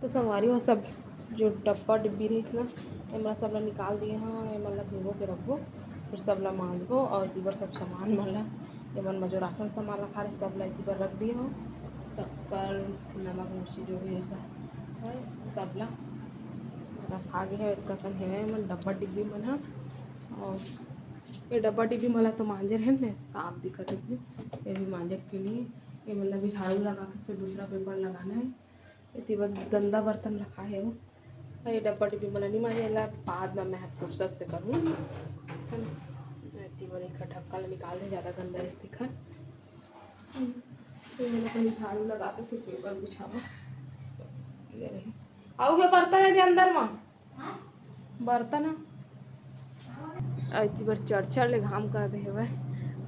तो संगवारी हो सब जो डब्बा डिब्बी रही ना एमला सब ला निकाल दिए हाँ एमन ला भिगो के रखबो फिर सब ला मांजबो और तीबर सब सामान मन ला एमन में जो राशन सामान रखा रहे सब ला तीबर रख दिए हो शक्कर नमक मिर्ची जो भी ऐसा है सब ला रखा गया है इतना कन है मन डब्बा डिब्बी मन है। और ये डब्बा डिब्बी मला तो मांजे रहे ना साफ दिखत है इसलिए ये भी मांजे के लिए ये मतलब भी झाड़ू लगा के फिर दूसरा पेपर लगाना है। इतनी गंदा बर्तन रखा है वो ये डब्बा डिब्बी मला नहीं मांजे ला बाद में मैं फुर्सत से करूँ है ना। इतनी बड़ी ढक्कन निकाल दे ज़्यादा गंदा इस दिखा तो मैंने कहीं झाड़ू लगा के फिर पेपर बिछावा ये रही आओ ये बर्तन है अंदर में बर्तन इतनी बार चढ़ ले घाम कर दे हुए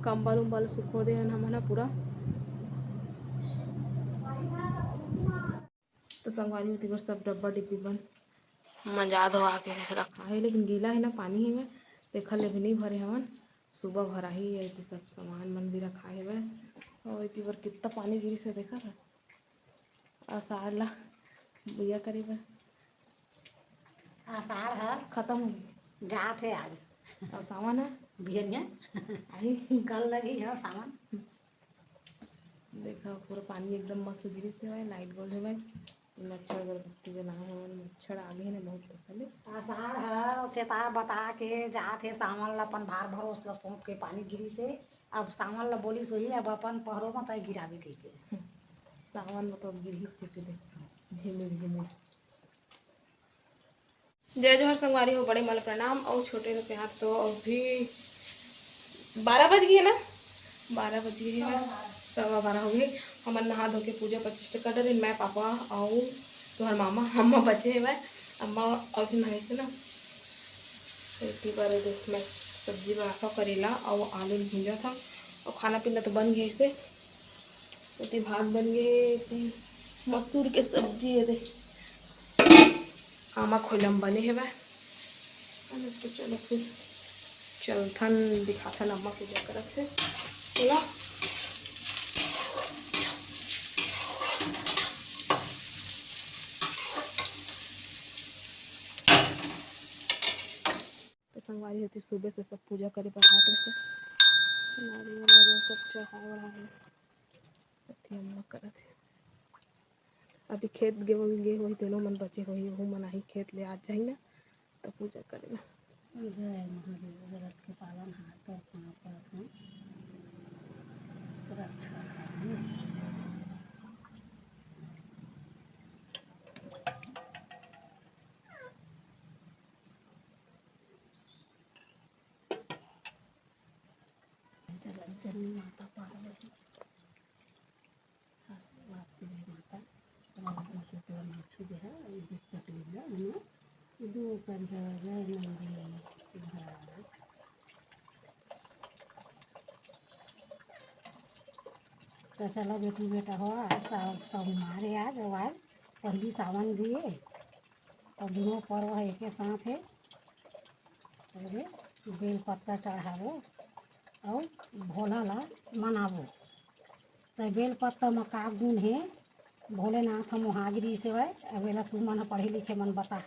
कंबल उम्बल सुखो दे हम पूरा तो संगवारी होती बार सब डब्बा डिब्बी बन मजा धोआ के रखा है लेकिन गीला है ना पानी है देखा ले भी नहीं भरे हवन सुबह भरा ही है तो सब सामान मन भी रखा है वह और इतनी बार कितना पानी गिरी से देखा था आषाढ़ ला बुआ करे आषाढ़ है खत्म हो जात है आज और सावन है भियनिया आई कल लगी है सावन देखा पूरा पानी एकदम मस्त गिरी से है लाइट बोल है मच्छर अगरबत्ती जलाए हैं मच्छर आगे है ना बहुत पहले आषाढ़ है चेता बता के जात है सावन ला अपन भार भरोस ला सौंप के पानी गिरी से अब सावन ला बोली सोही अब अपन पहरो में तय गिरावे के सावन में तो गिर ही चुके थे झिमिर झिमिर। जय जोहर संगवारी हो बड़े मल प्रणाम और छोटे में प्यार तो अभी 12 बज गए ना 12 बज गए हैं 12:15 हो गए हमारे नहा धो के पूजा प्रतिष्ठा कर रहे मैं पापा और तुम्हारे मामा अम्मा बचे हैं भाई अम्मा अभी नहाए से ना इतनी बार मैं सब्जी बना था करेला और आलू भूंजा था और खाना पीना तो बन गया इसे इतनी भात बन गए मसूर के सब्जी है आमा खोलम बने है भाई तो चलो फिर चलथन दिखाथन अम्मा पूजा करत थे बोला तो संगवारी होती सुबह से सब पूजा करे बहार से नारियल वारियल सब चढ़ाए बढ़ाए हम लोग करत है। अभी खेत गे वही दोनों मन बचे वही वो मन आई खेत ले आज जाए ना तो पूजा करेगा जय महादेव जगत के पालन हाथ पर खाना पड़त है रक्षा जगत जननी माता पार्वती आशीर्वाद की माता माथी दे दिक्कत दो कर जय नंदी तो चलो बेटी बेटा हो आज सब हमारे आज पहली सावन भी है तो दोनों पर्व है एक साथ है बेल पत्ता चढ़ावो और भोला ला मनावो तो बेल पत्ता में का गुण है भोलेनाथ महागिरी से वह अवेला तू मन पढ़े लिखे मन बता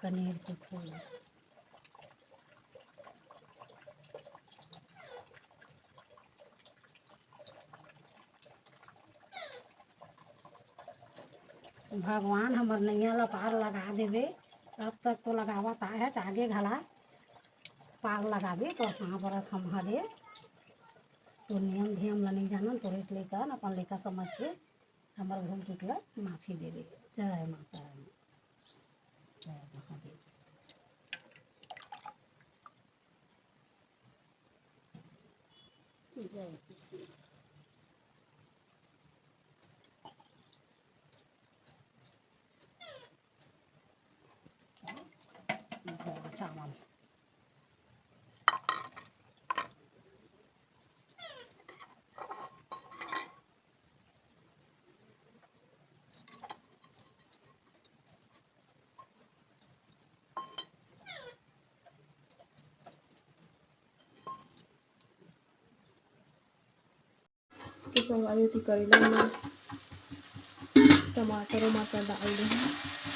कनेर के फूल भगवान हमर नैया ला पार लगा देवे अब तक तो लगावत आए आगे घला पार लगावे तो हाँ बरत हम हदे तो नियम धियम ला नहीं जानन तो इसलिए कर अपन लेकर समझ के हमार भूल चुक ला माफी देवे जय माता रानी जय महादेव जय कृष्ण चावल तो संगवारी होती करेला में टमाटर वमाटर डाल दें।